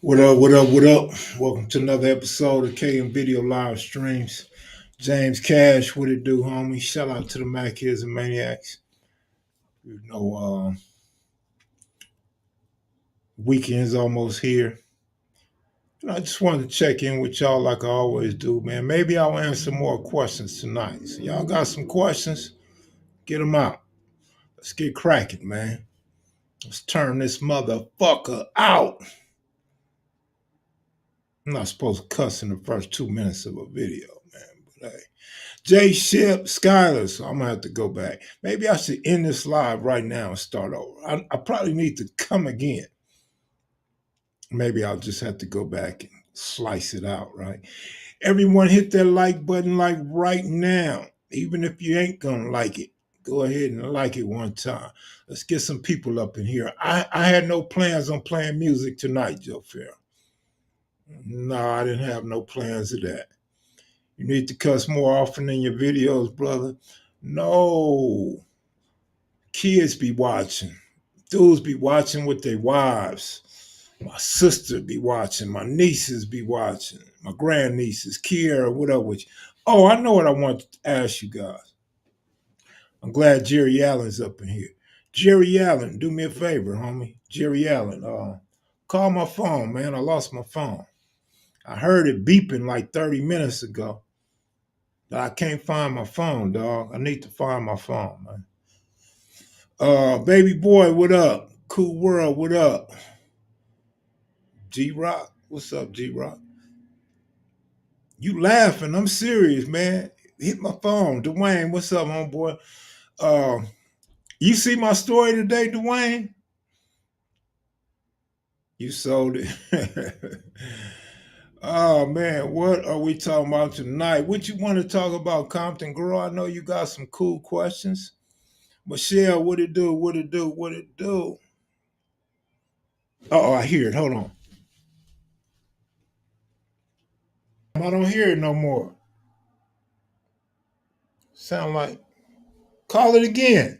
What up, what up, what up? Welcome to another episode of KM Video Live Streams. James Cash, what it do, homie? Shout out to the Mac Kids and Maniacs. You know, weekend's almost here. I just wanted to check in with y'all like I always do, man. Maybe I'll answer more questions tonight. So y'all got some questions? Get them out. Let's get cracking, man. Let's turn this motherfucker out. I'm not supposed to cuss in the first 2 minutes of a video, man. But hey. J Ship, Skyler. So I'm gonna have to go back. Maybe I should end this live right now and start over. I probably need to come again. Maybe I'll just have to go back and slice it out, right? Everyone hit that like button like right now. Even if you ain't gonna like it, go ahead and like it one time. Let's get some people up in here. I had no plans on playing music tonight, Joe Farrell. No, I didn't have no plans of that. You need to cuss more often in your videos, brother. No. Kids be watching. Dudes be watching with their wives. My sister be watching. My nieces be watching. My grandnieces, Kiera, what up with you? Oh, I know what I want to ask you guys. I'm glad Jerry Allen's up in here. Jerry Allen, do me a favor, homie. Jerry Allen, call my phone, man. I lost my phone. I heard it beeping like 30 minutes ago. But I can't find my phone, dog. I need to find my phone, man. Baby boy, what up? Cool world, what up? G Rock, what's up, G Rock? You laughing? I'm serious, man. Hit my phone, Dwayne. What's up, homeboy? Uh, you see my story today, Dwayne? You sold it. Oh man, what are we talking about tonight? What you want to talk about, Compton Girl? I know you got some cool questions. Michelle, what it do? What it do? What it do? Oh, I hear it. Hold on. I don't hear it no more. Sound like call it again.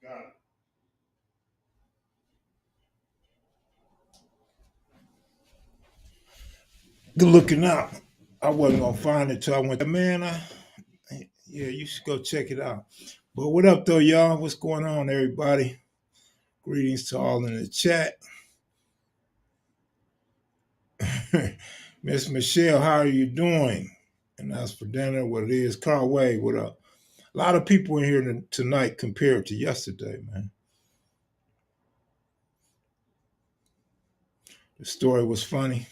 Got it. Good looking out. I wasn't gonna find it till I went. Man, yeah, you should go check it out. But what up though, y'all? What's going on, everybody? Greetings to all in the chat. Miss Michelle, how are you doing? And as for dinner, what it is, Carl Wade, what up? A lot of people in here tonight compared to yesterday, man. The story was funny.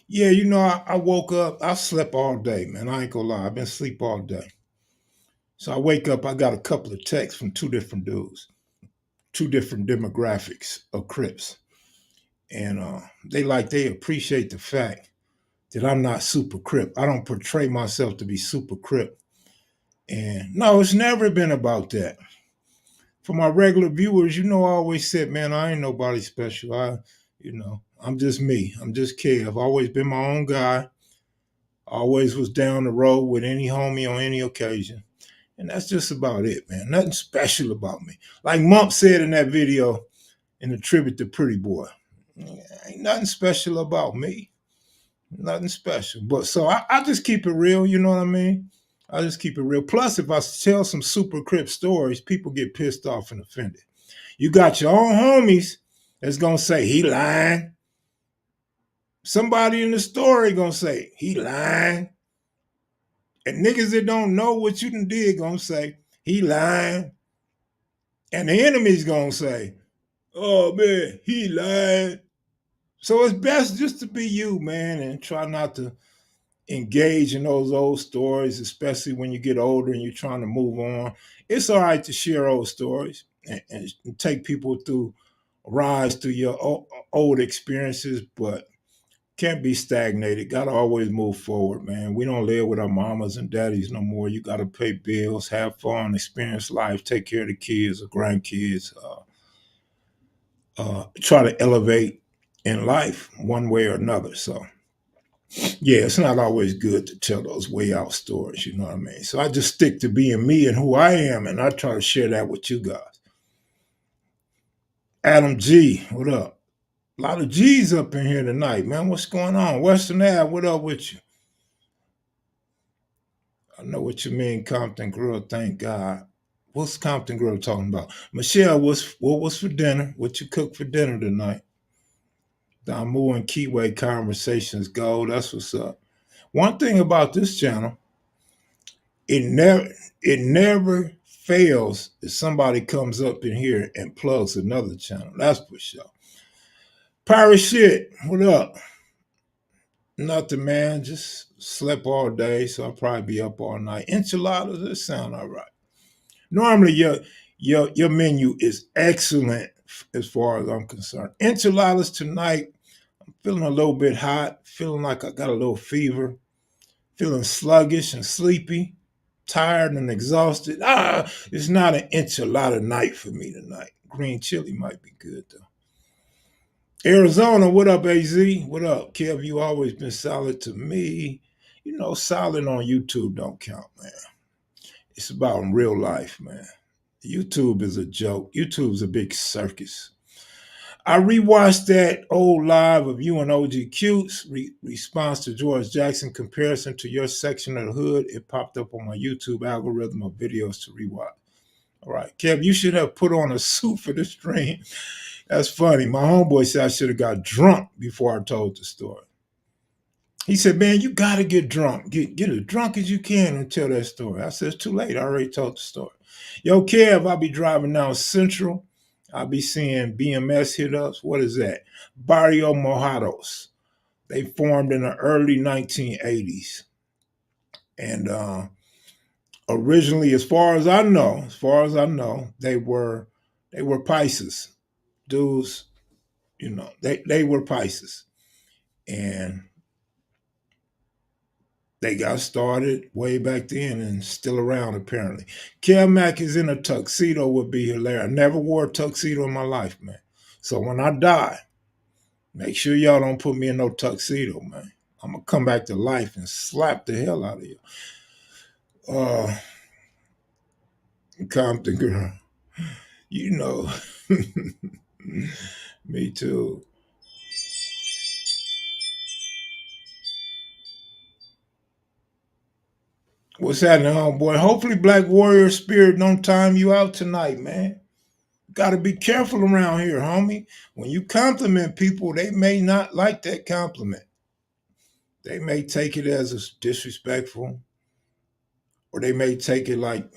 Yeah, I woke up, I slept all day, man. I ain't gonna lie, I've been asleep all day. So I wake up, I got a couple of texts from two different dudes, two different demographics of Crips. And they appreciate the fact that I'm not super Crip. I don't portray myself to be super Crip. And no, it's never been about that. For my regular viewers, I always said, man, I ain't nobody special. I'm just me. I'm just Kev. I've always been my own guy. Always was down the road with any homie on any occasion. And that's just about it, man. Nothing special about me. Like Mump said in that video in the tribute to Pretty Boy, ain't nothing special about me. Nothing special. But so I just keep it real, you know what I mean? I just keep it real. Plus, if I tell some super Crip stories, people get pissed off and offended. You got your own homies that's gonna say he lying. Somebody in the story gonna say he lying. And niggas that don't know what you done did gonna say he lying. And the enemy's gonna say, oh man, he lying. So it's best just to be you, man, and try not to engage in those old stories, especially when you get older and you're trying to move on. It's all right to share old stories and take people through rise through your old experiences, but can't be stagnated. Got to always move forward, man. We don't live with our mamas and daddies no more. You got to pay bills, have fun, experience life, take care of the kids or grandkids, try to elevate in life, one way or another. So yeah, it's not always good to tell those way out stories, you know what I mean? So I just stick to being me and who I am, and I try to share that with you guys. Adam G, what up? A lot of G's up in here tonight, man. What's going on? Western Ave, what up with you? I know what you mean, Compton Grill, thank God. What's Compton Grill talking about? Michelle, what was for dinner? What you cook for dinner tonight? Damu and Keyway conversations go. That's what's up. One thing about this channel, it never it never fails if somebody comes up in here and plugs another channel. That's for sure. Pirate shit, what up? Nothing, man. Just slept all day, so I'll probably be up all night. Enchiladas, that sound all right. Normally, your menu is excellent as far as I'm concerned. Enchiladas tonight. I'm feeling a little bit hot. Feeling like I got a little fever. Feeling sluggish and sleepy. Tired and exhausted. It's not an enchilada night for me tonight. Green chili might be good though. Arizona, what up, AZ? What up, Kev? You always been solid to me. You know, solid on YouTube don't count, man. It's about real life, man. YouTube is a joke. YouTube's a big circus. I rewatched that old live of you and OG Cute's response to George Jackson comparison to your section of the hood. It popped up on my YouTube algorithm of videos to rewatch. All right, Kev, you should have put on a suit for the stream. That's funny. My homeboy said I should have got drunk before I told the story. He said, man, you got to get drunk. Get as drunk as you can and tell that story. I said, it's too late. I already told the story. Yo, Kev, I'll be driving down Central. I'll be seeing BMS hit ups. What is that? Barrio Mojados. They formed in the early 1980s. And originally, as far as I know, they were Pisces. Dudes, you know, they were Pisces. And they got started way back then and still around apparently. Kel Mack is in a tuxedo would be hilarious. I never wore a tuxedo in my life, man. So when I die, make sure y'all don't put me in no tuxedo, man. I'm gonna come back to life and slap the hell out of you. Compton girl, you know. Me too. What's happening, homeboy? Hopefully Black Warrior Spirit don't time you out tonight, man. Got to be careful around here, homie. When you compliment people, they may not like that compliment. They may take it as a disrespectful, or they may take it like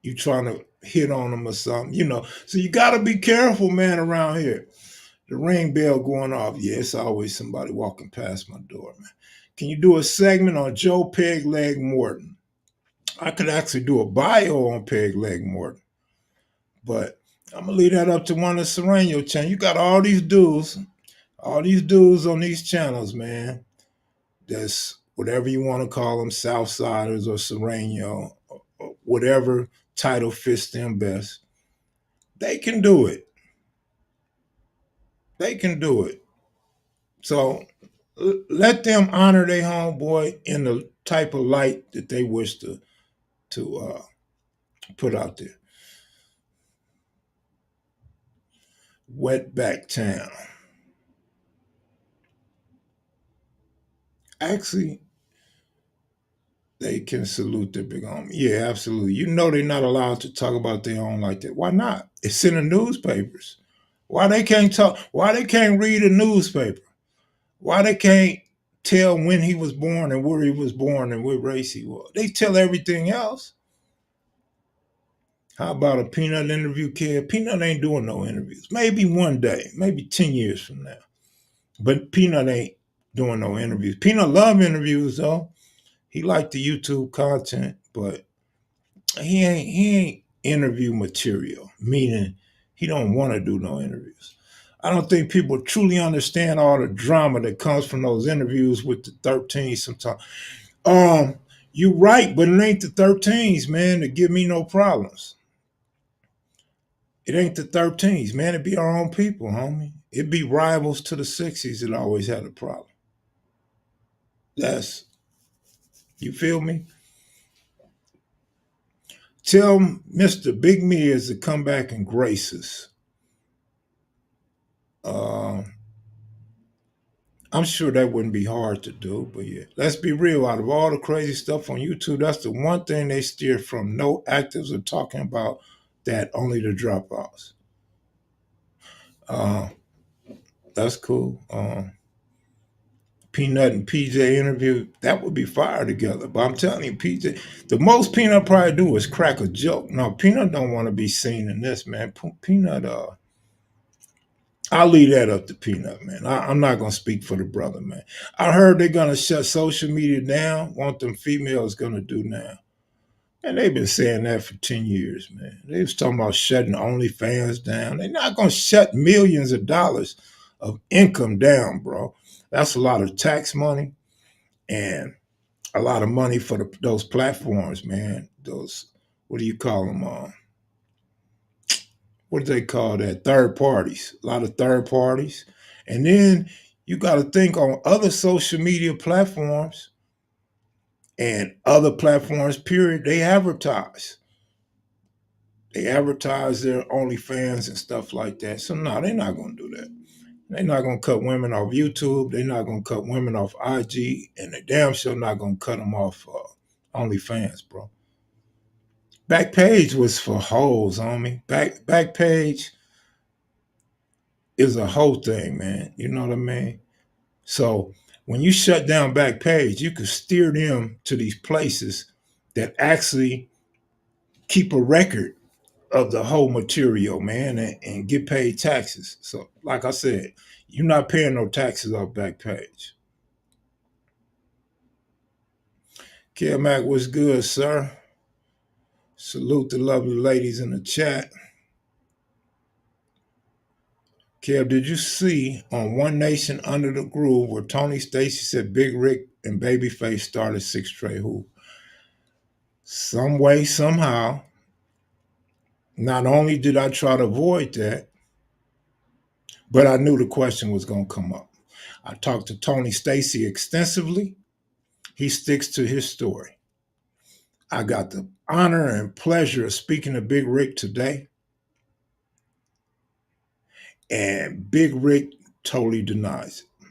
you trying to hit on them or something, you know. So you got to be careful, man, around here. The ring bell going off. Yeah, it's always somebody walking past my door, man. Can you do a segment on Joe Peg Leg Morton? I could actually do a bio on Peg Leg Morton, but I'm gonna leave that up to one of the Sereno channel. You got all these dudes on these channels, man. That's whatever you want to call them, Southsiders or Sereno, or whatever title fits them best. They can do it. They can do it. So let them honor their homeboy in the type of light that they wish to put out there. Wetback Town. Actually, they can salute their big homie. Yeah, absolutely. You know they're not allowed to talk about their own like that. Why not? It's in the newspapers. Why they can't talk? Why they can't read a newspaper? Why they can't tell when he was born and where he was born and what race he was? They tell everything else. How about a Peanut interview, kid? Peanut ain't doing no interviews. Maybe one day, maybe 10 years from now. But Peanut ain't doing no interviews. Peanut love interviews though. He liked the YouTube content, but he ain't interview material, meaning he don't want to do no interviews. I don't think people truly understand all the drama that comes from those interviews with the 13s sometimes. You right, but it ain't the 13s, man, to give me no problems. It ain't the 13s, man. It be our own people, homie. It be rivals to the 60s that always had a problem. That's, you feel me? Tell Mr. Big Mears to come back and grace us. Uh, I'm sure that wouldn't be hard to do, but yeah, let's be real. Out of all the crazy stuff on YouTube, that's the one thing they steer from. No actives are talking about that, only the dropouts. Uh, that's cool. Peanut and PJ interview, that would be fire together. But I'm telling you, PJ, the most Peanut probably do is crack a joke. No, Peanut don't want to be seen in this, man. Peanut, I'll leave that up to Peanut, man. I'm not gonna speak for the brother, man. I heard they're gonna shut social media down. What them females gonna do now? And they've been saying that for 10 years, man. They was talking about shutting OnlyFans down. They're not gonna shut millions of dollars of income down, bro. That's a lot of tax money and a lot of money for those platforms, man. Those, what do you call them? What do they call that? Third parties. A lot of third parties. And then you got to think on other social media platforms and other platforms, period, they advertise. They advertise their OnlyFans and stuff like that. So, no, they're not going to do that. They're not going to cut women off YouTube. They're not going to cut women off IG. And they damn sure not going to cut them off OnlyFans, bro. Backpage was for hoes, homie. Backpage is a whole thing, man. You know what I mean? So when you shut down Backpage, you can steer them to these places that actually keep a record of the whole material, man, and get paid taxes. So, like I said, you're not paying no taxes off Backpage. Kia Mac, what's good, sir? Salute the lovely ladies in the chat. Kev, did you see on One Nation Under the Groove where Tony Stacy said Big Rick and Babyface started Six Tray Hoop? Some way, somehow, not only did I try to avoid that, but I knew the question was going to come up. I talked to Tony Stacy extensively. He sticks to his story. I got the honor and pleasure of speaking to Big Rick today. And Big Rick totally denies it.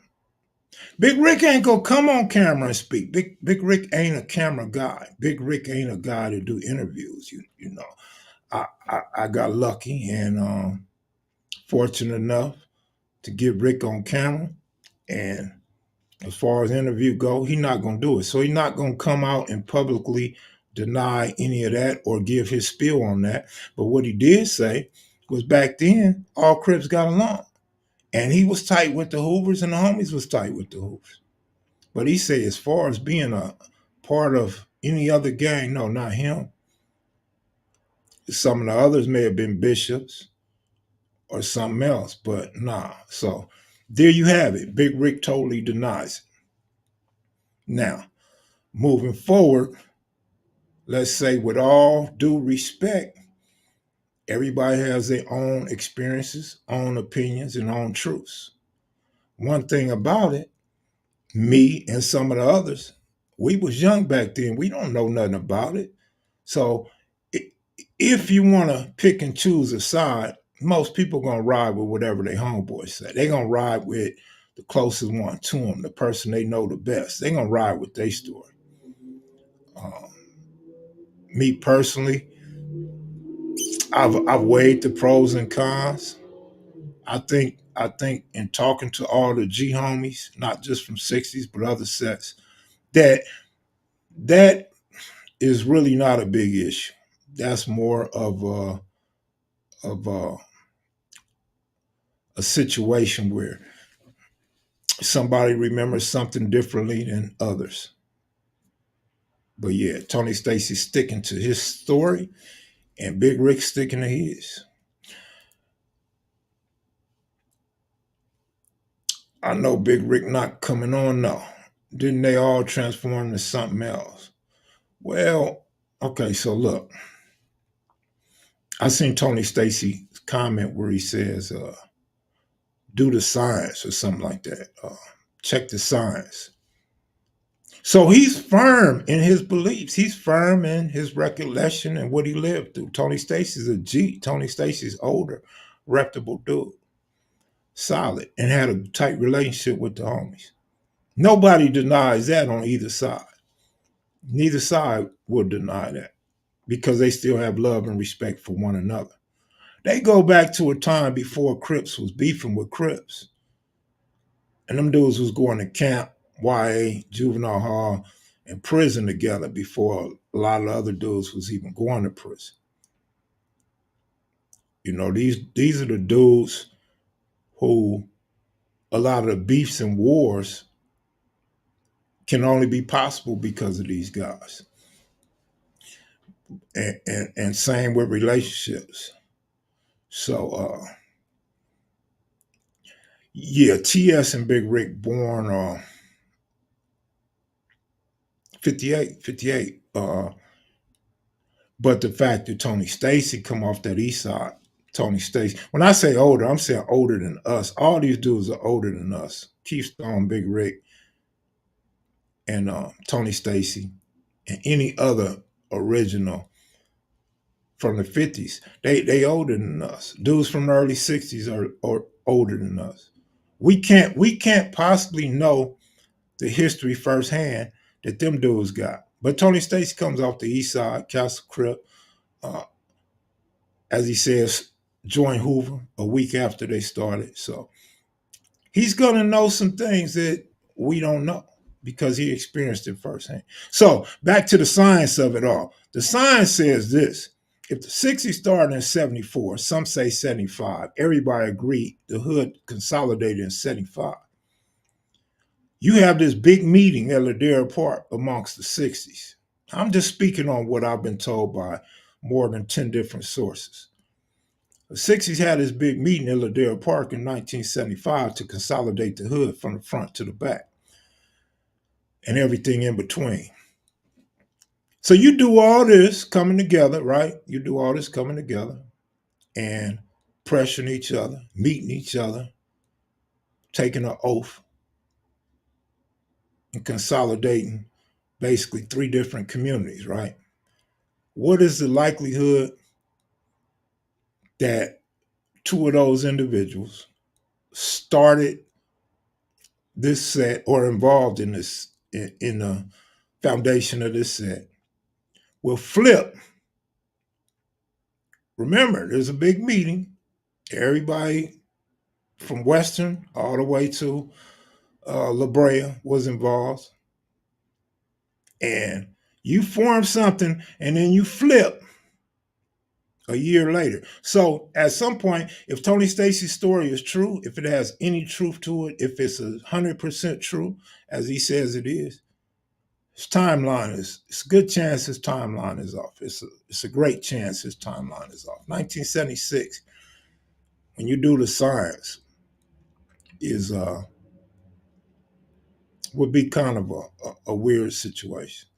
Big Rick ain't gonna come on camera and speak. Big Rick ain't a camera guy. Big Rick ain't a guy to do interviews. You know, I got lucky and fortunate enough to get Rick on camera. And as far as interview go, he's not gonna do it. So he's not gonna come out and publicly deny any of that or give his spiel on that. But what he did say was back then all Crips got along. And he was tight with the Hoovers and the homies was tight with the Hoovers. But he said as far as being a part of any other gang, no, not him. Some of the others may have been bishops or something else, but nah. So there you have it. Big Rick totally denies it. Now, moving forward, let's say with all due respect, everybody has their own experiences, own opinions, and own truths. One thing about it, me and some of the others, we was young back then. We don't know nothing about it. So if you want to pick and choose a side, most people going to ride with whatever their homeboys say. They're going to ride with the closest one to them, the person they know the best. They're going to ride with their story. Me personally, I've weighed the pros and cons. I think in talking to all the G homies, not just from 60s but other sets, that that is really not a big issue. That's more of a situation where somebody remembers something differently than others. But yeah, Tony Stacy's sticking to his story and Big Rick sticking to his. I know Big Rick not coming on now. Didn't they all transform into something else? Well, okay, so look. I seen Tony Stacy's comment where he says, do the science or something like that. Check the science. So he's firm in his beliefs. He's firm in his recollection and what he lived through. Tony Stacy's a G. Tony Stacy's older, reputable dude, solid, and had a tight relationship with the homies. Nobody denies that on either side. Neither side will deny that because they still have love and respect for one another. They go back to a time before Crips was beefing with Crips. And them dudes was going to camp, YA, juvenile hall, and prison together before a lot of other dudes was even going to prison. You know, these are the dudes who a lot of the beefs and wars can only be possible because of these guys. And same with relationships. So yeah, TS and Big Rick born 58. But the fact that Tony Stacy come off that east side, Tony Stacy. When I say older, I'm saying older than us. All these dudes are older than us. Keystone, Big Rick, and Tony Stacy, and any other original from the 50s. They older than us. Dudes from the early 60s are older than us. We can't possibly know the history firsthand that them dudes got. But Tony Stacy comes off the east side, Castle Crip, uh, as he says, joined Hoover a week after they started. So he's going to know some things that we don't know because he experienced it firsthand. So back to the science of it all. The science says this. If the 60s started in 74, some say 75, everybody agreed the hood consolidated in 75. You have this big meeting at Ladera Park amongst the 60s. I'm just speaking on what I've been told by more than 10 different sources. The 60s had this big meeting at Ladera Park in 1975 to consolidate the hood from the front to the back and everything in between. So you do all this coming together, right? You do all this coming together and pressuring each other, meeting each other, taking an oath, and consolidating basically three different communities, right? What is the likelihood that two of those individuals started this set or involved in this in the foundation of this set will flip? Remember, there's a big meeting. Everybody from Western all the way to La Brea was involved. And you form something and then you flip a year later. So at some point, if Tony Stacy's story is true, if it has any truth to it, if it's 100% true, as he says it is, his timeline is, it's a good chance his timeline is off. It's a great chance his timeline is off. 1976, when you do the science, is would be kind of a weird situation.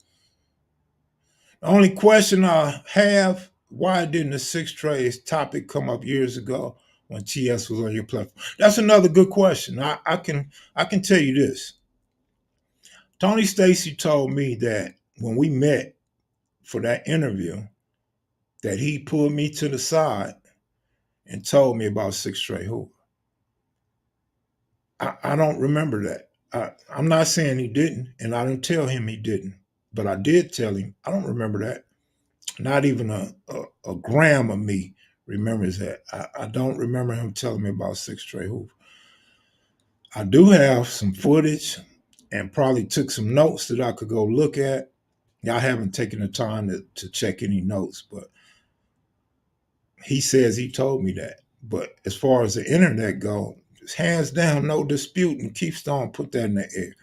The only question I have, why didn't the six trays topic come up years ago when TS was on your platform? That's another good question. I can tell you this. Tony Stacy told me that when we met for that interview, that he pulled me to the side and told me about Six Tray Hoover. I don't remember that. I'm not saying he didn't, and I didn't tell him he didn't, but I did tell him I don't remember that. Not even a gram of me remembers that. I don't remember him telling me about Six Tray Hoover. I do have some footage and probably took some notes that I could go look at. I haven't taken the time to check any notes, but he says he told me that. But as far as the internet go, hands down, no dispute, and Keystone put that in the air.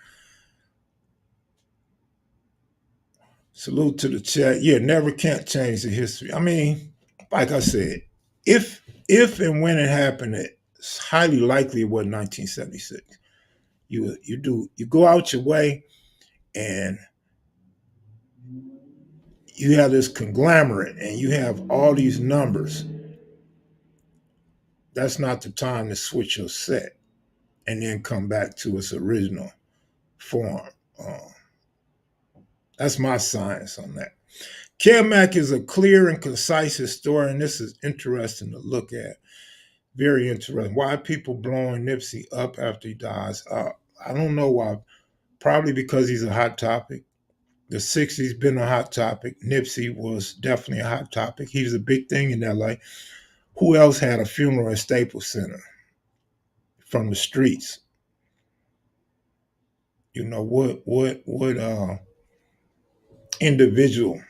Salute to the chat. Yeah, never can't change the history. I mean, like I said, if and when it happened, it's highly likely it was 1976. You go out your way and you have this conglomerate and you have all these numbers That's not the time to switch your set and then come back to its original form. Uh, that's my science on that. Mack is a clear and concise historian. This is interesting to look at. Very interesting. Why people blowing Nipsey up after he dies? I don't know why. Probably because he's a hot topic. The 60s been a hot topic. Nipsey was definitely a hot topic. He was a big thing in LA. Who else had a funeral at Staples Center from the streets? You know, what individual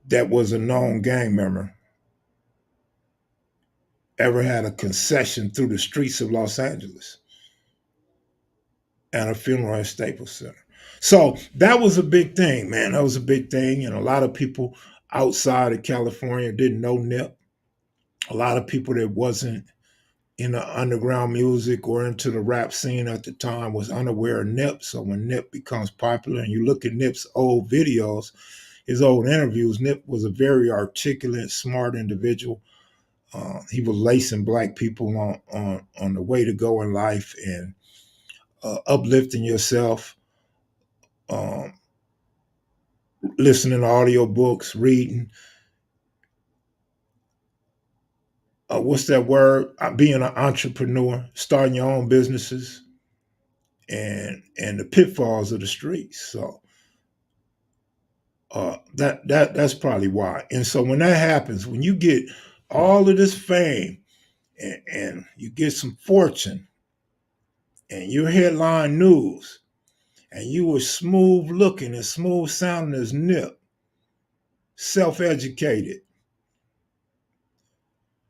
that was a known gang member ever had a concession through the streets of Los Angeles and a funeral at Staples Center? So that was a big thing, man. That was a big thing. And a lot of people outside of California didn't know Nip. A lot of people that wasn't in the underground music or into the rap scene at the time was unaware of Nip. So when Nip becomes popular and you look at Nip's old videos, his old interviews, Nip was a very articulate, smart individual. He was lacing black people on the way to go in life and uplifting yourself, um, listening to audiobooks, reading. What's that word? Being an entrepreneur, starting your own businesses, and the pitfalls of the streets. So that's probably why. And so when that happens, when you get all of this fame and you get some fortune and you're headline news and you were smooth looking and smooth sounding as Nip, self-educated,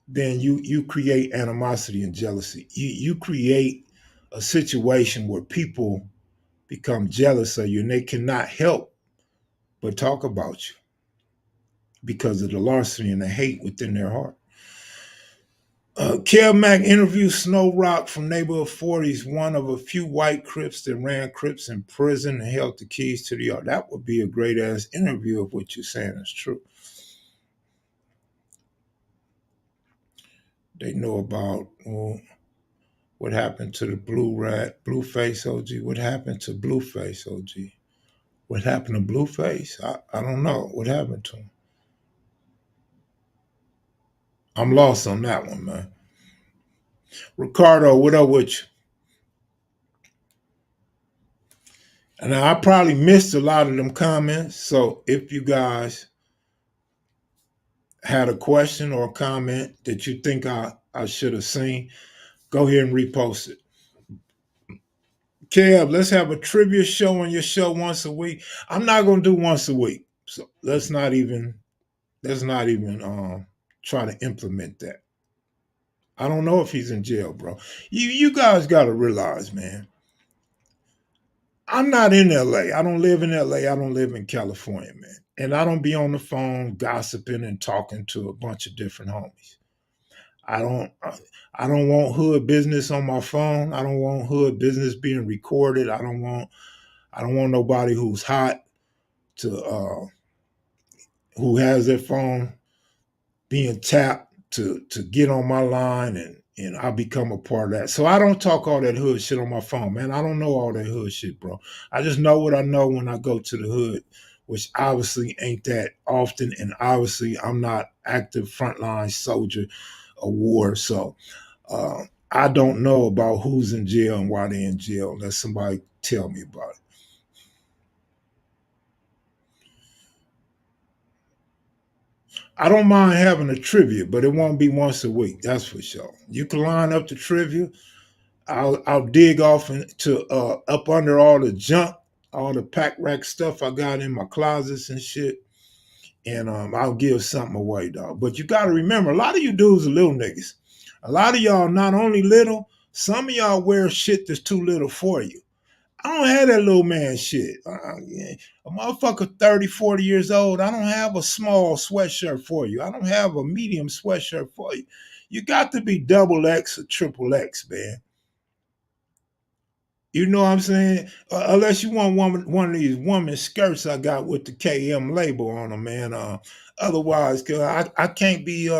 then you create animosity and jealousy. You create a situation where people become jealous of you and they cannot help but talk about you because of the larceny and the hate within their heart. Mack interviews Snow Rock from Neighborhood 40s, one of a few white Crips that ran Crips in prison and held the keys to the art. That would be a great ass interview if what you're saying is true. They know about what happened to the Blueface OG. What happened to Blueface OG? What happened to Blueface? I don't know. What happened to him? I'm lost on that one, man. Ricardo, what up with you? And I probably missed a lot of them comments. So if you guys had a question or a comment that you think I should have seen, go ahead and repost it. Kev, let's have a trivia show on your show once a week. I'm not gonna do once a week. So let's not even try to implement that. I don't know if he's in jail, bro. You guys gotta realize, man. I'm not in LA. I don't live in LA. I don't live in California, man. And I don't be on the phone gossiping and talking to a bunch of different homies. I don't I don't want hood business on my phone. I don't want hood business being recorded. I don't want nobody who's hot to who has their phone being tapped to get on my line and I become a part of that. So I don't talk all that hood shit on my phone, man. I don't know all that hood shit, bro. I just know what I know when I go to the hood, which obviously ain't that often, and obviously I'm not active frontline soldier of war. So uh, I don't know about who's in jail and why they're in jail unless somebody tell me about it. I don't mind having a trivia, but it won't be once a week. That's for sure. You can line up the trivia. I'll dig off into up under all the junk, all the pack rack stuff I got in my closets and shit, and I'll give something away, dog. But you got to remember, a lot of you dudes are little niggas. A lot of y'all not only little, some of y'all wear shit that's too little for you. I don't have that little man shit. Yeah. A motherfucker 30, 40 years old, I don't have a small sweatshirt for you. I don't have a medium sweatshirt for you. You got to be double X or triple X, man. You know what I'm saying? Unless you want one of these woman skirts I got with the KM label on them, man. Otherwise, cause I can't be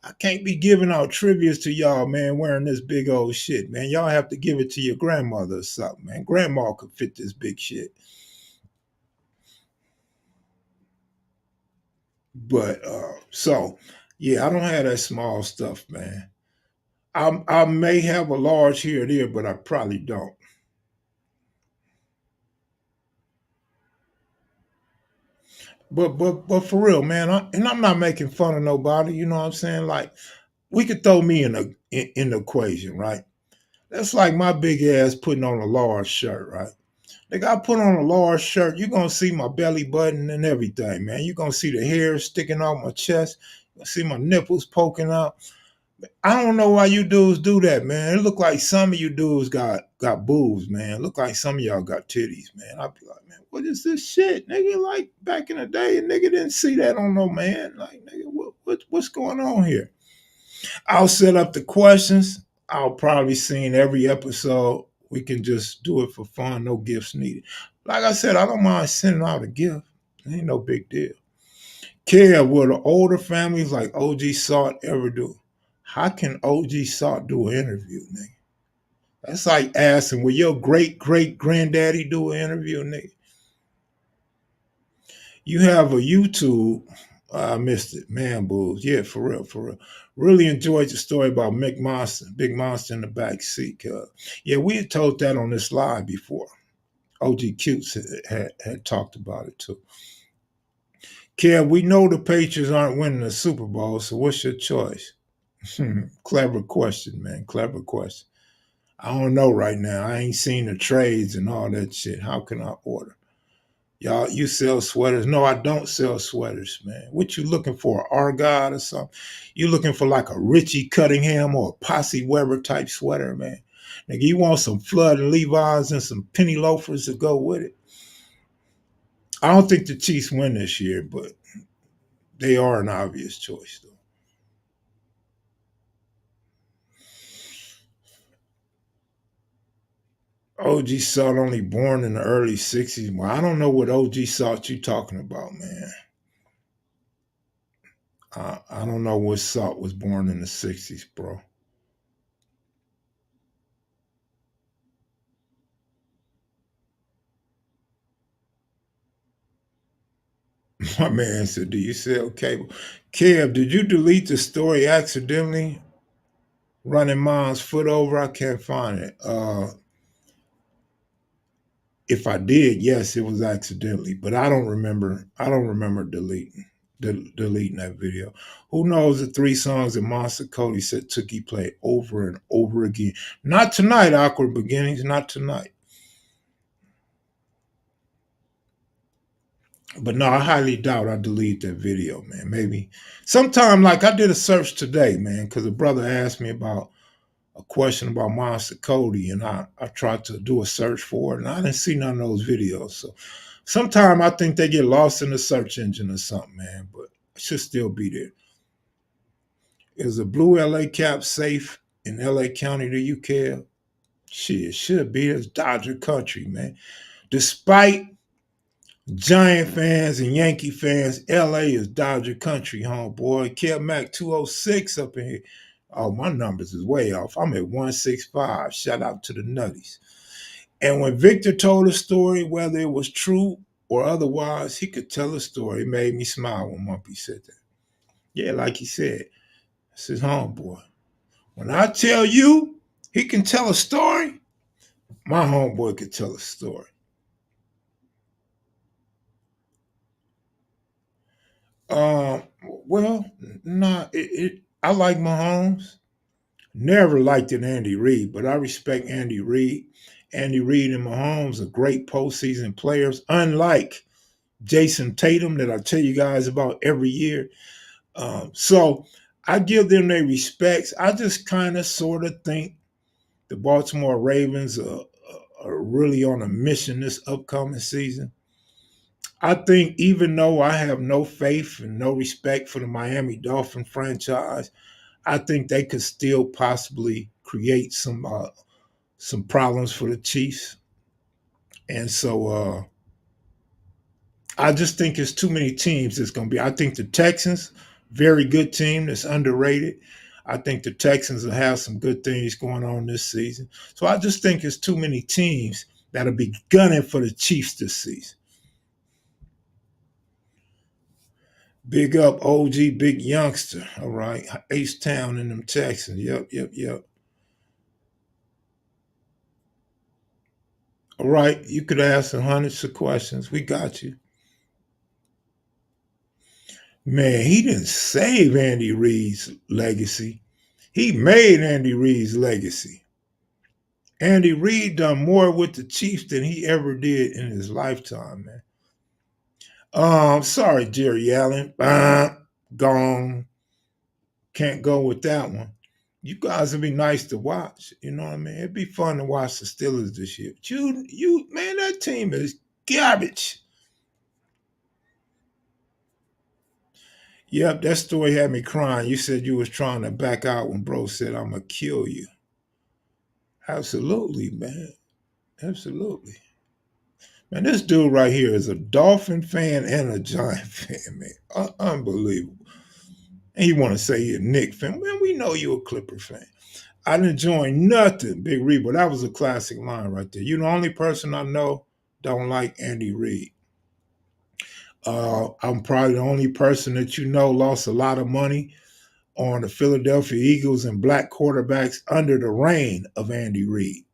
I can't be giving out trivias to y'all, man, wearing this big old shit, man. Y'all have to give it to your grandmother or something, man. Grandma could fit this big shit. But so yeah, I don't have that small stuff, man. I may have a large here or there, but I probably don't. But for real, man, and I'm not making fun of nobody. You know what I'm saying? Like we could throw me in the equation, right? That's like my big ass putting on a large shirt, right? Nigga, I put on a large shirt, you're gonna see my belly button and everything, man. You're gonna see the hair sticking out my chest. You're gonna see my nipples poking out. I don't know why you dudes do that, man. It look like some of you dudes got boobs, man. Look like some of y'all got titties, man. I'd be like, man, what is this shit, nigga? Like back in the day, a nigga didn't see that on no man. Like, nigga, what's going on here? I'll set up the questions. I'll probably see in every episode. We can just do it for fun, no gifts needed. Like I said, I don't mind sending out a gift. It ain't no big deal. Care will the older families like OG Salt ever do? How can OG Salt do an interview, nigga? That's like asking, will your great great granddaddy do an interview, nigga? You have a YouTube. I missed it. Man boobs. Yeah, for real, for real. Really enjoyed the story about Mick Monster, Big Monster in the back seat. Yeah, we had told that on this live before. OG Cutes had talked about it too. Kev, we know the Patriots aren't winning the Super Bowl, so what's your choice? Clever question, man. Clever question. I don't know right now. I ain't seen the trades and all that shit. How can I order? Y'all, you sell sweaters? No, I don't sell sweaters, man. What you looking for? Argyle or something? You looking for like a Richie Cunningham or a Posse Weber type sweater, man? Nigga, you want some Flood and Levi's and some penny loafers to go with it? I don't think the Chiefs win this year, but they are an obvious choice, though. OG Salt only born in the early 60s. Well, I don't know what OG Salt you talking about, man. I don't know what Salt was born in the 60s, bro. My man said, do you sell cable? Kev, did you delete the story accidentally? Running mom's foot over? I can't find it. If I did, yes, it was accidentally, but I don't remember deleting that video. Who knows the three songs that Monster Cody said Tookie played over and over again? Not tonight, Awkward Beginnings, not tonight. But no, I highly doubt I delete that video, man. Maybe sometime, like I did a search today, man, because a brother asked me about a question about Monster Cody, and I tried to do a search for it, and I didn't see none of those videos. So sometime I think they get lost in the search engine or something, man, but it should still be there. Is a blue LA cap safe in LA County to you, Kev? Shit, it should be. It's Dodger country, man. Despite Giant fans and Yankee fans, LA is Dodger country, homeboy. Kev Mac 206 up in here. Oh, my numbers is way off. I'm at 165. Shout out to the Nutties. And when Victor told a story, whether it was true or otherwise, he could tell a story. It made me smile when Mumpy said that. Yeah, like he said, this is homeboy. When I tell you he can tell a story, my homeboy could tell a story. Well, nah, I like Mahomes. Never liked it Andy Reid, but I respect Andy Reid. Andy Reid and Mahomes are great postseason players, unlike Jason Tatum that I tell you guys about every year. So I give them their respects. I just kind of sort of think the Baltimore Ravens are really on a mission this upcoming season. I think even though I have no faith and no respect for the Miami Dolphin franchise, I think they could still possibly create some problems for the Chiefs. And so I just think it's too many teams. It's going to be. I think the Texans very good team that's underrated. I think the Texans will have some good things going on this season. So I just think it's too many teams that'll be gunning for the Chiefs this season. Big up OG, big youngster. All right. H Town in them Texans. Yep, yep, yep. All right. You could ask hundreds of questions. We got you. Man, he didn't save Andy Reid's legacy. He made Andy Reid's legacy. Andy Reid done more with the Chiefs than he ever did in his lifetime, man. Sorry, Jerry Allen. Gone. Can't go with that one. You guys would be nice to watch. You know what I mean? It'd be fun to watch the Steelers this year. But man, that team is garbage. Yep, that story had me crying. You said you was trying to back out when bro said, I'm going to kill you. Absolutely, man. Absolutely. Man, this dude right here is a Dolphin fan and a Giant fan, man. Unbelievable. And he want to say he a Knick fan. Man, we know you a Clipper fan. I didn't join nothing, Big Reed, but that was a classic line right there. You the only person I know don't like Andy Reid. I'm probably the only person that you know lost a lot of money on the Philadelphia Eagles and black quarterbacks under the reign of Andy Reid.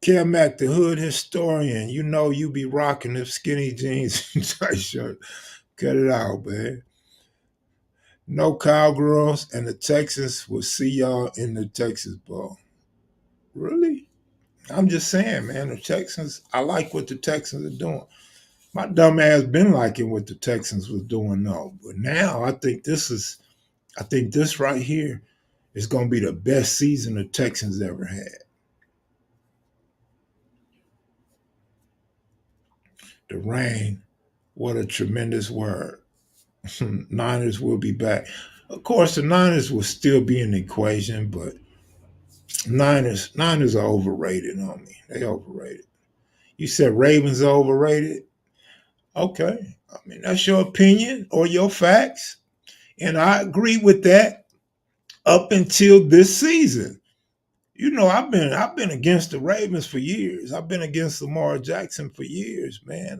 Kim Mack, the hood historian, you know you be rocking them skinny jeans and tight shirt. Cut it out, man. No cowgirls, and the Texans will see y'all in the Texas Bowl. Really? I'm just saying, man, the Texans, I like what the Texans are doing. My dumb ass been liking what the Texans was doing, though. But now I think this right here is going to be the best season the Texans ever had. The rain, what a tremendous word. Niners will be back. Of course, the Niners will still be in the equation, but Niners are overrated on me. They overrated. You said Ravens are overrated? Okay. I mean, that's your opinion or your facts. And I agree with that up until this season. You know, I've been against the Ravens for years. I've been against Lamar Jackson for years, man.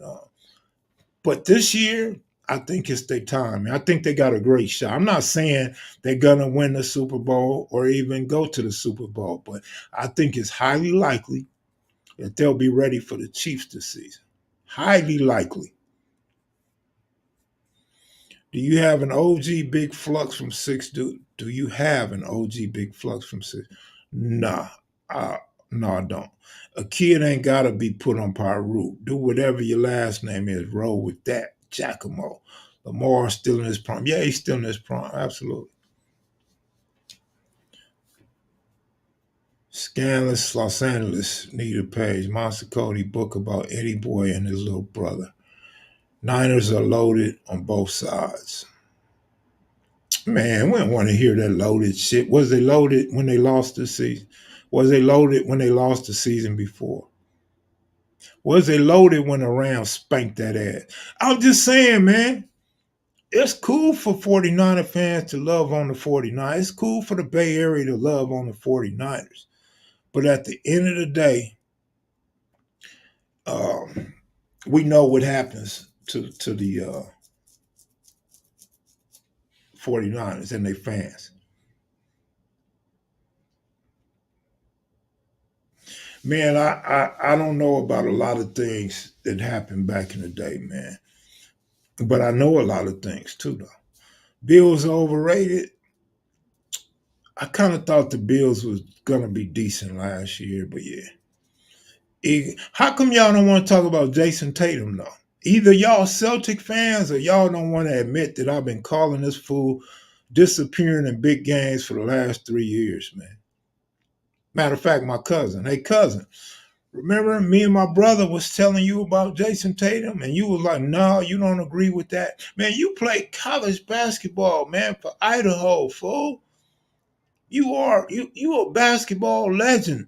But this year, I think it's their time. I think they got a great shot. I'm not saying they're gonna win the Super Bowl or even go to the Super Bowl, but I think it's highly likely that they'll be ready for the Chiefs this season. Highly likely. Do you have an OG Big Flux from six? Do you have an OG Big Flux from six? Nah, uh, no, I don't. A kid ain't gotta be put on Pyru. Do whatever your last name is. Roll with that, Giacomo. Lamar's still in his prime. Yeah, he's still in his prime. Absolutely. Scandalous Los Angeles need a page. Monster Cody book about Eddie Boy and his little brother. Niners are loaded on both sides. Man, we don't want to hear that loaded shit. Was they loaded when they lost the season? Was they loaded when they lost the season before? Was they loaded when the Rams spanked that ass? I'm just saying, man, it's cool for 49er fans to love on the 49ers. It's cool for the Bay Area to love on the 49ers. But at the end of the day, um, we know what happens to the 49ers and their fans. Man, I don't know about a lot of things that happened back in the day, man. But I know a lot of things too, though. Bills are overrated. I kind of thought the Bills was gonna be decent last year, but yeah. How come y'all don't want to talk about Jason Tatum though? Either y'all Celtic fans or y'all don't want to admit that I've been calling this fool disappearing in big games for the last 3 years, man. Matter of fact, my cousin, hey cousin, remember me and my brother was telling you about Jason Tatum, and you was like, "No, you don't agree with that, man. You play college basketball, man, for Idaho, fool. You a basketball legend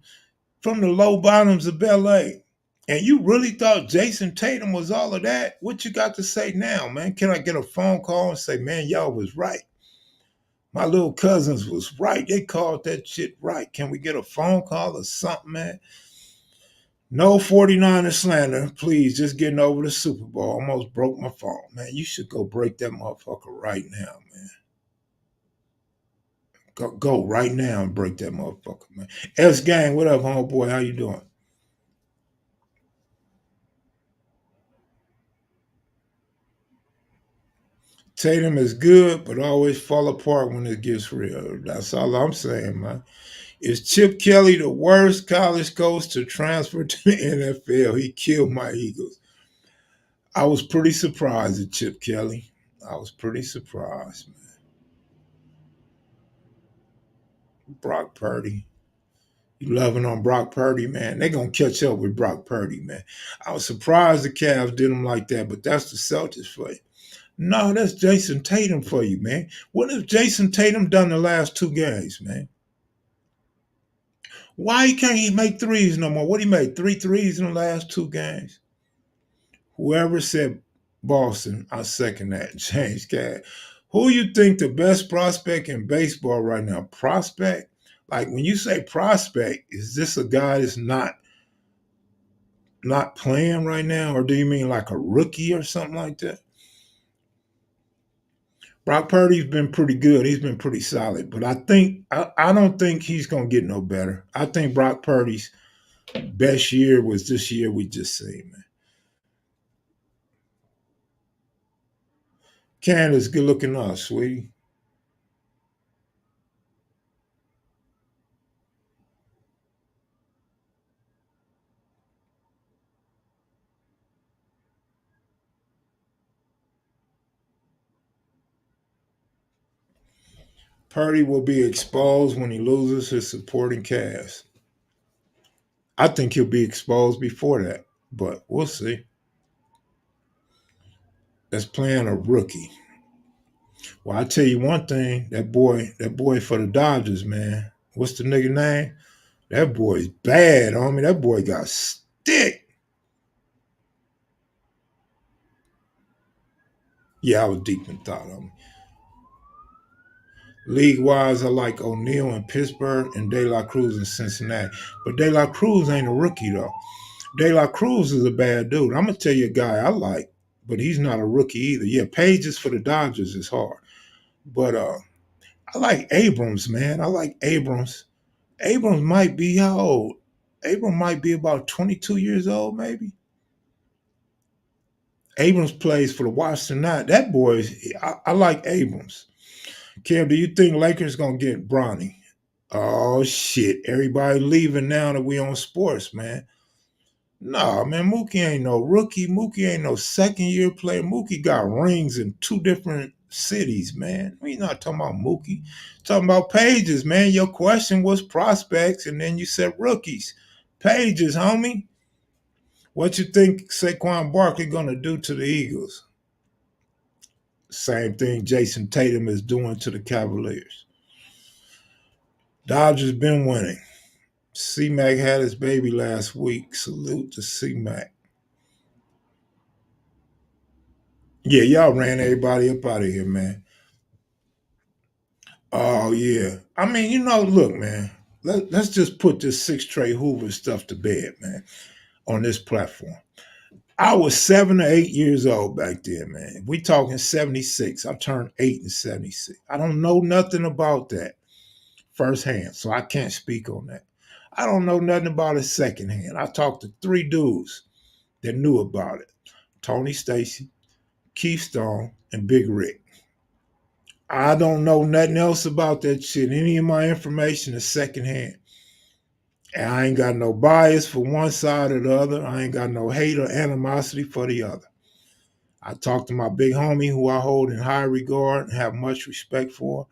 from the low bottoms of Bel Air. And you really thought Jason Tatum was all of that? What you got to say now, man? Can I get a phone call and say, man, y'all was right? My little cousins was right. They called that shit right. Can we get a phone call or something, man? No 49er slander. Please, just getting over the Super Bowl. Almost broke my phone, man. You should go break that motherfucker right now, man. Go right now and break that motherfucker, man. S Gang, what up, homeboy? How you doing? Tatum is good, but always fall apart when it gets real. That's all I'm saying, man. Is Chip Kelly the worst college coach to transfer to the NFL? He killed my Eagles. I was pretty surprised at Chip Kelly. I was pretty surprised, man. Brock Purdy. You loving on Brock Purdy, man. They're going to catch up with Brock Purdy, man. I was surprised the Cavs did him like that, but that's the Celtics for you. No, that's Jason Tatum for you, man. What has Jason Tatum done the last two games, man? Why can't he make threes no more? What he made? Three threes in the last two games? Whoever said Boston, I second that. James Cadd. Who you think the best prospect in baseball right now? Prospect? Like when you say prospect, is this a guy that's not playing right now, or do you mean like a rookie or something like that? Brock Purdy's been pretty good. He's been pretty solid, but I don't think he's gonna get no better. I think Brock Purdy's best year was this year we just seen, man. Candace, good looking us, sweetie. Purdy will be exposed when he loses his supporting cast. I think he'll be exposed before that, but we'll see. That's playing a rookie. Well, I tell you one thing, that boy for the Dodgers, man. What's the nigga name? That boy's bad, homie. That boy got stick. Yeah, I was deep in thought on him. League wise, I like O'Neal in Pittsburgh and De La Cruz in Cincinnati. But De La Cruz ain't a rookie though. De La Cruz is a bad dude. I'm gonna tell you a guy I like, but he's not a rookie either. Yeah, Pages for the Dodgers is hard. But I like Abrams, man. I like Abrams. Abrams might be how old? Abrams might be about 22 years old, maybe. Abrams plays for the Washington Knights. That boy I like Abrams. Cam, do you think Lakers gonna get Bronny? Oh shit! Everybody leaving now that we on sports, man. Nah, man, Mookie ain't no rookie. Mookie ain't no second year player. Mookie got rings in two different cities, man. We not talking about Mookie. Talking about Pages, man. Your question was prospects, and then you said rookies. Pages, homie. What you think Saquon Barkley gonna do to the Eagles? Same thing Jason Tatum is doing to the Cavaliers. Dodgers been winning. C-Mac had his baby last week. Salute to C-Mac. Yeah, y'all ran everybody up out of here, man. Oh, yeah. I mean, look, man, let's just put this six tray Hoover stuff to bed, man, on this platform. I was 7 or 8 years old back then, man. We talking 76. I turned 8 in 76. I don't know nothing about that firsthand, so I can't speak on that. I don't know nothing about it secondhand. I talked to three dudes that knew about it. Tony Stacy, Keith Stone, and Big Rick. I don't know nothing else about that shit. Any of my information is secondhand. And I ain't got no bias for one side or the other. I ain't got no hate or animosity for the other. I talked to my big homie who I hold in high regard and have much respect for.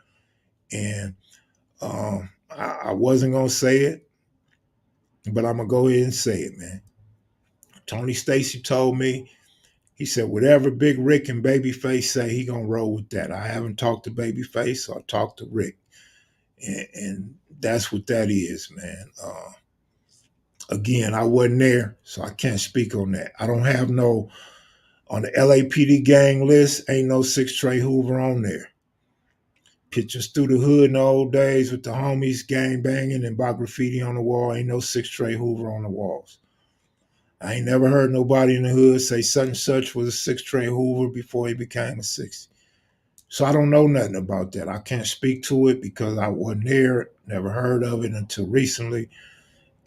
And I wasn't going to say it, but I'm going to go ahead and say it, man. Tony Stacy told me, he said, whatever Big Rick and Babyface say, he going to roll with that. I haven't talked to Babyface, so I talked to Rick. And that's what that is, man. Again, I wasn't there, so I can't speak on that. I don't have no on the LAPD gang list. Ain't no Six Trey Hoover on there. Pictures through the hood in the old days with the homies gang banging and by graffiti on the wall. Ain't no Six Trey Hoover on the walls. I ain't never heard nobody in the hood say such and such was a Six Trey Hoover before he became a 60. So I don't know nothing about that. I can't speak to it because I wasn't there, never heard of it until recently.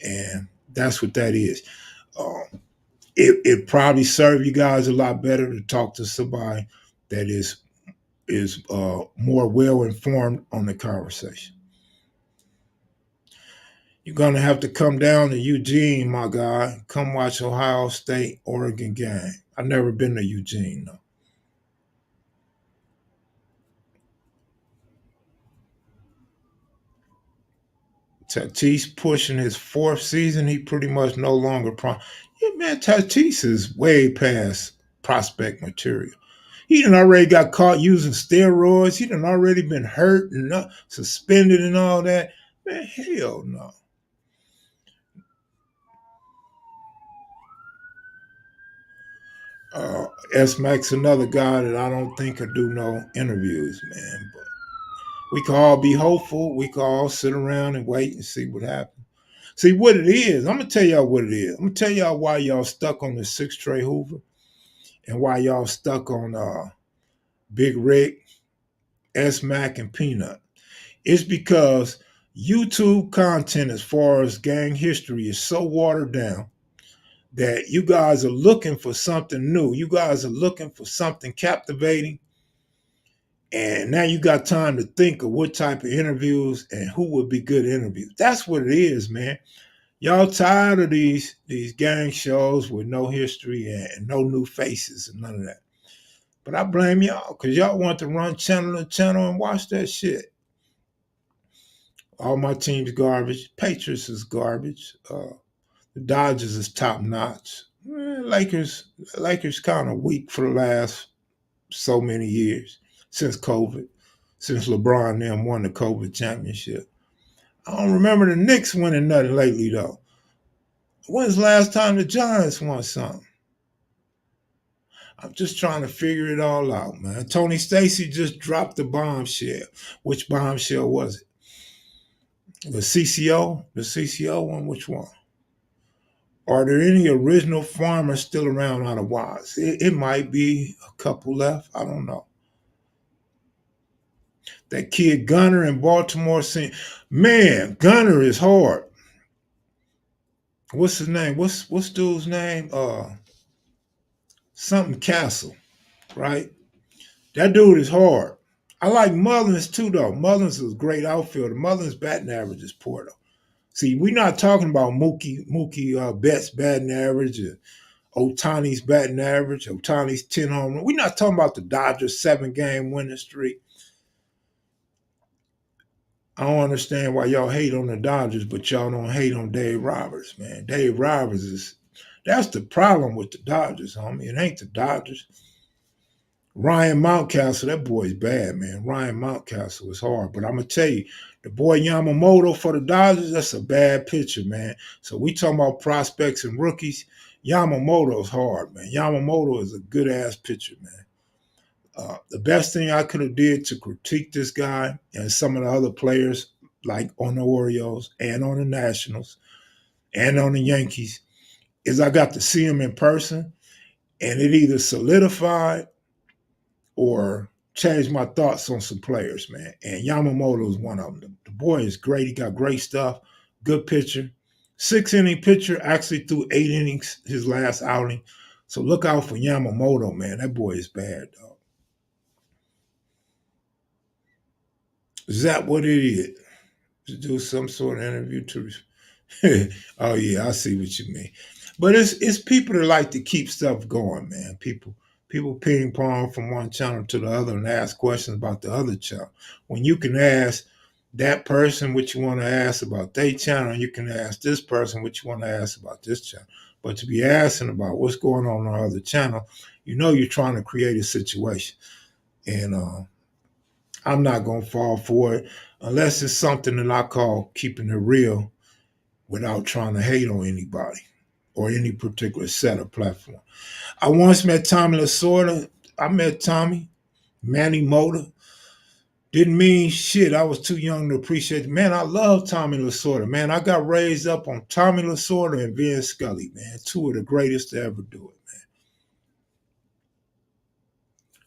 And that's what that is. It probably serve you guys a lot better to talk to somebody that is more well informed on the conversation. You're gonna have to come down to Eugene, my guy. Come watch Ohio State Oregon game. I've never been to Eugene though. Tatis pushing his fourth season. He pretty much no longer Yeah, man, Tatis is way past prospect material. He done already got caught using steroids. He done already been hurt and suspended and all that. Man, hell no. S Mac's another guy that I don't think could do no interviews, man. But we can all be hopeful. We can all sit around and wait and see what happens. See what it is. I'm gonna tell y'all what it is. I'm gonna tell y'all why y'all stuck on the Six Trey Hoover and why y'all stuck on Big Rick, S Mac, and Peanut. It's because YouTube content as far as gang history is so watered down that you guys are looking for something new. You guys are looking for something captivating. And now you got time to think of what type of interviews and who would be good interviews. That's what it is, man. Y'all tired of these gang shows with no history and no new faces and none of that. But I blame y'all because y'all want to run channel to channel and watch that shit. All my team's garbage. Patriots is garbage. The Dodgers is top notch. Lakers kind of weak for the last so many years since COVID, since LeBron and them won the COVID championship. I don't remember the Knicks winning nothing lately though. When's the last time the Giants won something? I'm just trying to figure it all out, man. Tony Stacy just dropped the bombshell. Which bombshell was it? The CCO? The CCO one? Which one? Are there any original farmers still around out of Watts? It might be a couple left. I don't know. That kid Gunner in Baltimore saying, man, Gunner is hard. What's his name? What's dude's name? Something Castle, right? That dude is hard. I like Mullins too, though. Mullins is a great outfielder. Mullins' batting average is poor, though. See, we're not talking about Mookie Betts' batting average or Otani's batting average, Otani's 10 home run. We're not talking about the Dodgers' 7-game winning streak. I don't understand why y'all hate on the Dodgers, but y'all don't hate on Dave Roberts, man. Dave Roberts that's the problem with the Dodgers, homie. It ain't the Dodgers. Ryan Mountcastle, that boy's bad, man. Ryan Mountcastle is hard. But I'm going to tell you, the boy Yamamoto for the Dodgers, that's a bad pitcher, man. So we talking about prospects and rookies. Yamamoto's hard, man. Yamamoto is a good-ass pitcher, man. The best thing I could have did to critique this guy and some of the other players, like on the Orioles and on the Nationals and on the Yankees, is I got to see him in person, and it either solidified or changed my thoughts on some players, man. And Yamamoto is one of them. The boy is great. He got great stuff. Good pitcher. 6-inning pitcher, actually threw 8 innings his last outing. So look out for Yamamoto, man. That boy is bad, dog. Is that what it is? To do some sort of interview to oh yeah, I see what you mean. But it's people that like to keep stuff going, man. People ping pong from one channel to the other and ask questions about the other channel. When you can ask that person what you want to ask about their channel, you can ask this person what you want to ask about this channel. But to be asking about what's going on the other channel, you know you're trying to create a situation. And I'm not gonna fall for it unless it's something that I call keeping it real without trying to hate on anybody or any particular set or platform. I once met Tommy Lasorda. I met Tommy, Manny Motor. Didn't mean shit. I was too young to appreciate it. Man, I love Tommy Lasorda. Man, I got raised up on Tommy Lasorda and Vin Scully, man. Two of the greatest to ever do it, man.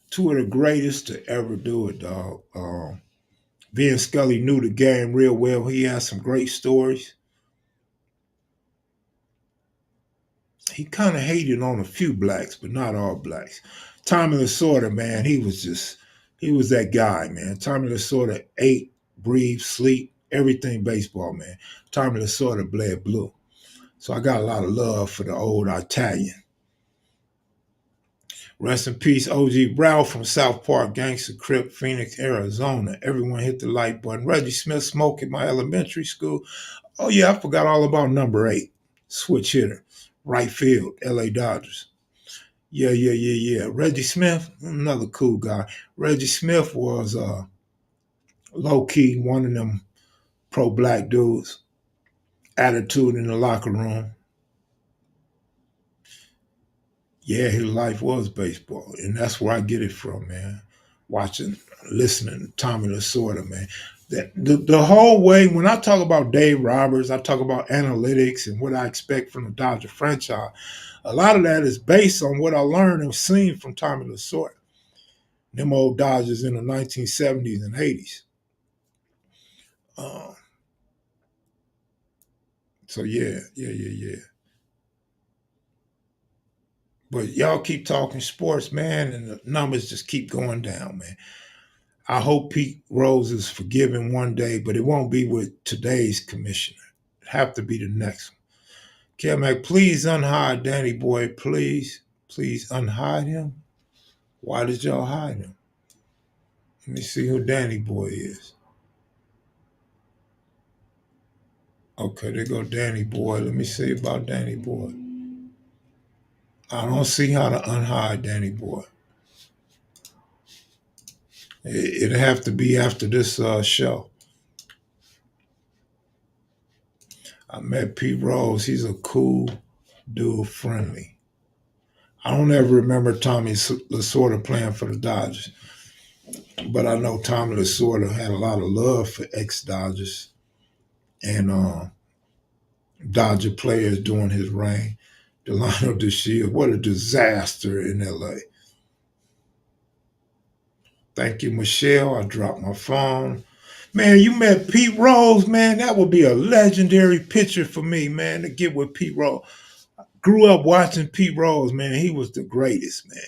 Two of the greatest to ever do it, dog. Vin Scully knew the game real well. He had some great stories. He kind of hated on a few blacks, but not all blacks. Tommy Lasorda, man, he was that guy, man. Tommy Lasorda ate, breathed, sleep, everything baseball, man. Tommy Lasorda bled blue. So I got a lot of love for the old Italian. Rest in peace, OG Brow from South Park, Gangster Crip, Phoenix, Arizona. Everyone hit the like button. Reggie Smith smoked at my elementary school. Oh, yeah, I forgot all about number 8. Switch hitter, right field, LA Dodgers. Yeah. Reggie Smith, another cool guy. Reggie Smith was low key one of them pro black dudes. Attitude in the locker room. Yeah, his life was baseball, and that's where I get it from, man. Watching, listening to Tommy Lasorda, man. That the whole way when I talk about Dave Roberts, I talk about analytics and what I expect from the Dodger franchise. A lot of that is based on what I learned and seen from Tommy Lasorda. Them old Dodgers in the 1970s and 80s. Uh, so yeah. But y'all keep talking sports, man, and the numbers just keep going down, man. I hope Pete Rose is forgiven one day, but it won't be with today's commissioner. It have to be the next one. Mac, please unhide Danny Boy, please. Please unhide him. Why did y'all hide him? Let me see who Danny Boy is. Okay, there go Danny Boy. Let me see about Danny Boy. I don't see how to unhide Danny Boy. It'll have to be after this show. I met Pete Rose. He's a cool dude, friendly. I don't ever remember Tommy Lasorda playing for the Dodgers, but I know Tommy Lasorda had a lot of love for ex-Dodgers and Dodger players during his reign. Delano DeShield, what a disaster in L.A. Thank you, Michelle. I dropped my phone. Man, you met Pete Rose, man. That would be a legendary picture for me, man, to get with Pete Rose. Grew up watching Pete Rose, man. He was the greatest, man.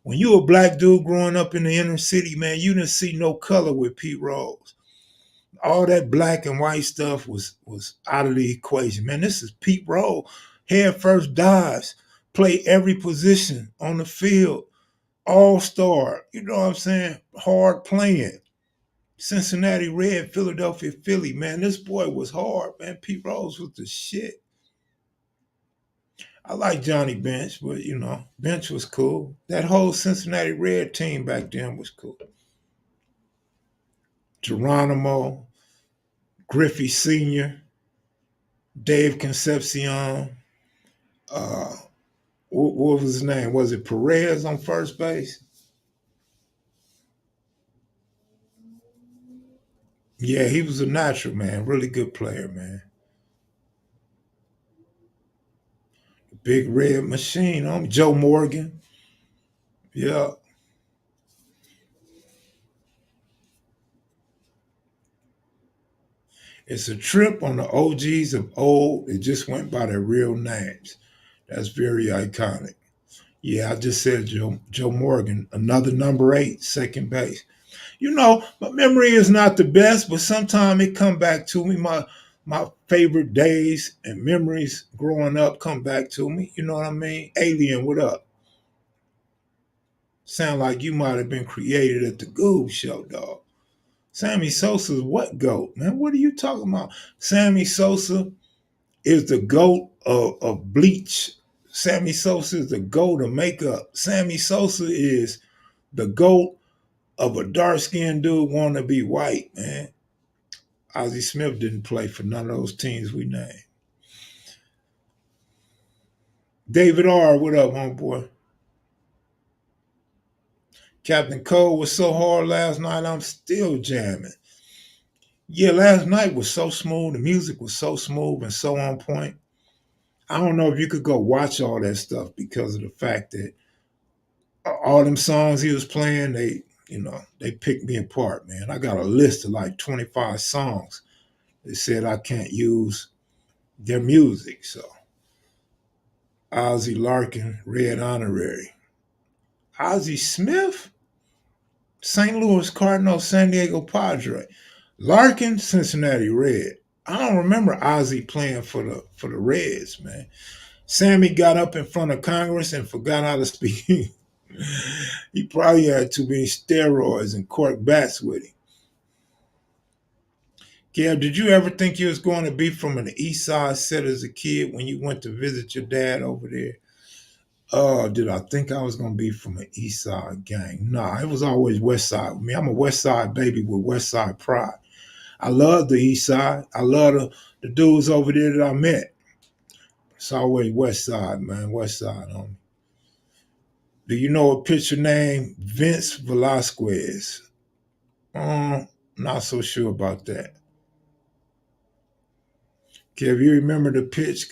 When you a black dude growing up in the inner city, man, you didn't see no color with Pete Rose. All that black and white stuff was out of the equation, man. This is Pete Rose. Head first dives, play every position on the field, all star. You know what I'm saying? Hard playing. Cincinnati Red, Philadelphia Philly, man. This boy was hard, man. Pete Rose was the shit. I like Johnny Bench, but Bench was cool. That whole Cincinnati Red team back then was cool. Geronimo, Griffey Sr., Dave Concepcion, uh, what was his name? Was it Perez on first base? Yeah, he was a natural, man. Really good player, man. Big red machine on Joe Morgan. Yeah. It's a trip on the OGs of old. It just went by their real names. That's very iconic. Yeah, I just said Joe Morgan, another number 8, second base. My memory is not the best, but sometimes it come back to me. My favorite days and memories growing up come back to me. You know what I mean? Alien, what up? Sound like you might have been created at the Goob Show, dog. Sammy Sosa's what GOAT, man? What are you talking about? Sammy Sosa is the GOAT of bleach. Sammy Sosa is the GOAT of makeup. Sammy Sosa is the GOAT of a dark-skinned dude wanting to be white, man. Ozzie Smith didn't play for none of those teams we named. David R., what up, homeboy? Captain Cole was so hard last night, I'm still jamming. Yeah, last night was so smooth. The music was so smooth and so on point. I don't know if you could go watch all that stuff because of the fact that all them songs he was playing, they picked me apart, man. I got a list of like 25 songs that said I can't use their music. So Ozzy Larkin, Red Honorary. Ozzy Smith, St. Louis Cardinal, San Diego Padre. Larkin, Cincinnati Red. I don't remember Ozzy playing for the Reds, man. Sammy got up in front of Congress and forgot how to speak. He probably had too many steroids and cork bats with him. Kev, did you ever think you was going to be from an East Side set as a kid when you went to visit your dad over there? Oh, did I think I was going to be from an East Side gang? Nah, it was always West Side with me. I'm a West Side baby with West Side pride. I love the East Side. I love the dudes over there that I met. It's always West Side, man. West Side, homie. Do you know a pitcher named Vince Velasquez? Not so sure about that. Kev, you remember the pitch?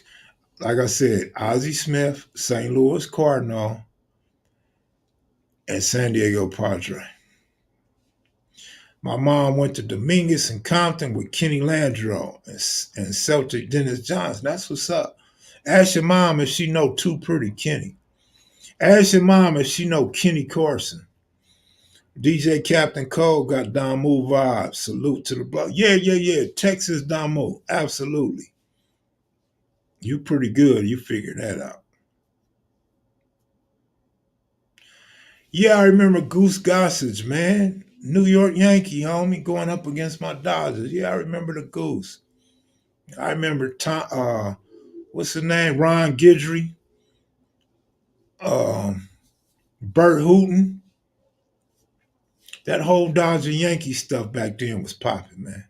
Like I said, Ozzie Smith, St. Louis Cardinal, and San Diego Padre. My mom went to Dominguez and Compton with Kenny Landreau and Celtic Dennis Johnson. That's what's up. Ask your mom if she know Too Pretty Kenny. Ask your mom if she know Kenny Carson. DJ Captain Cole got Damu vibes. Salute to the block. Yeah. Texas Damu. Absolutely. You pretty good. You figured that out. Yeah, I remember Goose Gossage, man. New York Yankee, homie, going up against my Dodgers. Yeah, I remember the Goose. I remember Tom, what's his name? Ron Guidry, um, Bert Hooton. That whole Dodger Yankee stuff back then was popping, man.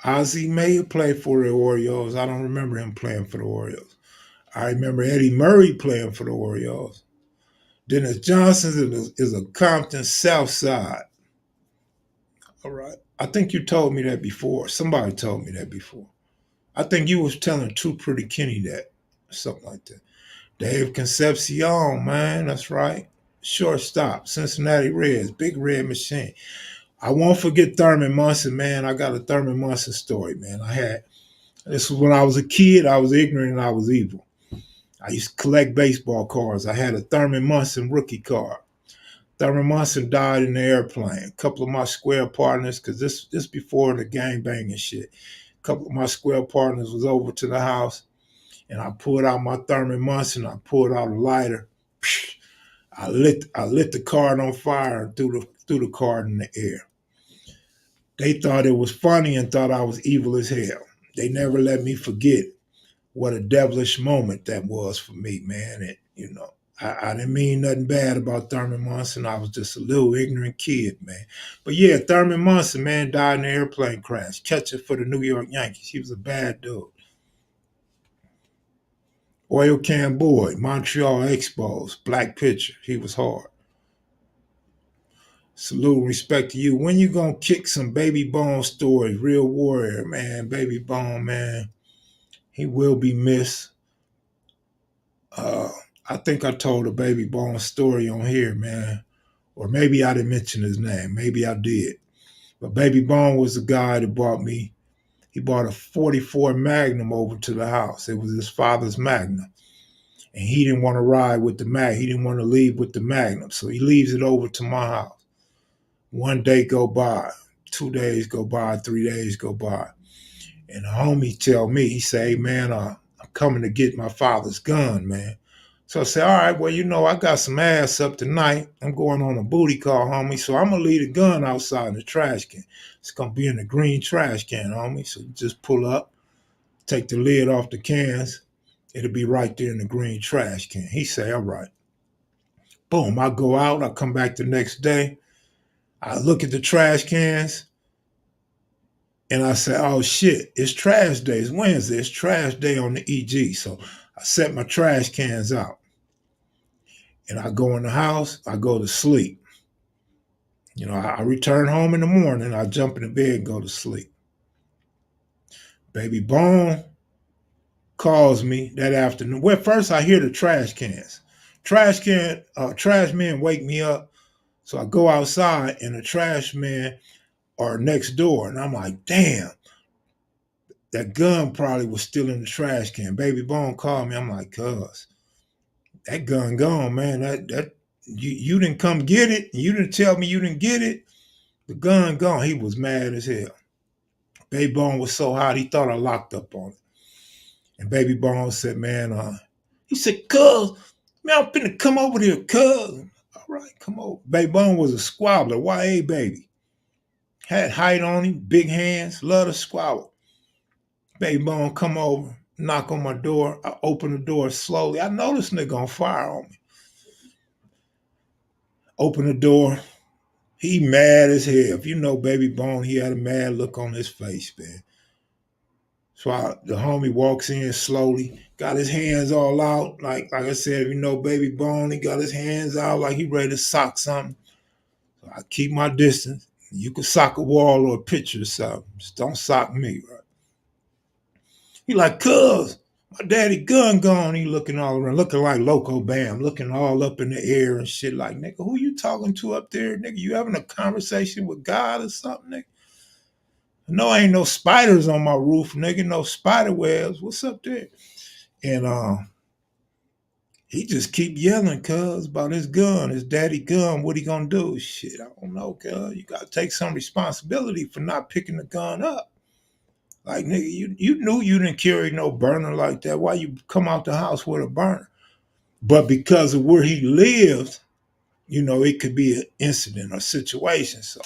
Ozzie may have played for the Orioles. I don't remember him playing for the Orioles. I remember Eddie Murray playing for the Orioles. Dennis Johnson is a Compton South Side. All right. I think you told me that before. Somebody told me that before. I think you was telling Too Pretty Kenny that. Something like that. Dave Concepcion, man. That's right. Shortstop. Cincinnati Reds. Big red machine. I won't forget Thurman Munson, man. I got a Thurman Munson story, man. This was when I was a kid. I was ignorant and I was evil. I used to collect baseball cards. I had a Thurman Munson rookie card. Thurman Munson died in the airplane. A couple of my square partners, because this before the gang banging shit. A couple of my square partners was over to the house, and I pulled out my Thurman Munson. I pulled out a lighter. I lit the card on fire and threw the card in the air. They thought it was funny and thought I was evil as hell. They never let me forget what a devilish moment that was for me, man. I didn't mean nothing bad about Thurman Munson. I was just a little ignorant kid, man. But yeah, Thurman Munson, man, died in an airplane crash. Catcher for the New York Yankees. He was a bad dude. Oil Can Boy, Montreal Expos, black pitcher. He was hard. Salute and respect to you. When you gonna kick some Baby Bone stories? Real warrior, man. Baby Bone, man. He will be missed. Uh, I think I told a Baby Bone story on here, man. Or maybe I didn't mention his name. Maybe I did. But Baby Bone was the guy that he bought a 44 Magnum over to the house. It was his father's Magnum. And he didn't want to ride with the Magnum. He didn't want to leave with the Magnum. So he leaves it over to my house. One day go by, 2 days go by, 3 days go by. And the homie tell me, he say, hey, man, I'm coming to get my father's gun, man. So I say, all right, well, I got some ass up tonight. I'm going on a booty call, homie. So I'm going to leave the gun outside in the trash can. It's going to be in the green trash can, homie. So you just pull up, take the lid off the cans. It'll be right there in the green trash can. He say, all right. Boom, I go out. I come back the next day. I look at the trash cans. And I say, oh shit, it's trash day. It's Wednesday. It's trash day on the EG. So I set my trash cans out and I go in the house, I go to sleep. I return home in the morning, I jump in the bed and go to sleep. Baby Bone calls me that afternoon. Well, first I hear the trash cans. Trash men wake me up. So I go outside and the trash men are next door. And I'm like, damn, that gun probably was still in the trash can. Baby Bone called me. I'm like, cuz, that gun gone, man. That you didn't come get it. You didn't tell me you didn't get it. The gun gone. He was mad as hell. Baby Bone was so hot he thought I locked up on it. And Baby Bone said, man, he said, cuz, man, I'm finna come over there, cuz. All right, come over. Baby Bone was a squabbler, YA baby. Had height on him, big hands, love to squabble. Baby Bone come over, knock on my door. I open the door slowly. I know this nigga on fire on me. Open the door. He mad as hell. If you know Baby Bone, he had a mad look on his face, man. So the homie walks in slowly, got his hands all out. Like I said, if you know Baby Bone, he got his hands out like he ready to sock something. So I keep my distance. You can sock a wall or a picture or something. Just don't sock me, right? He like, cuz, my daddy gun gone. He looking all around, looking like Loco Bam, looking all up in the air and shit like, nigga, who you talking to up there, nigga? You having a conversation with God or something, nigga? No, ain't no spiders on my roof, nigga. No spider webs. What's up there? And he just keep yelling, cuz, about his gun, his daddy gun. What he gonna do? Shit, I don't know, cuz. You gotta take some responsibility for not picking the gun up. Like, nigga, you knew you didn't carry no burner like that. Why you come out the house with a burner? But because of where he lived, it could be an incident or situation. So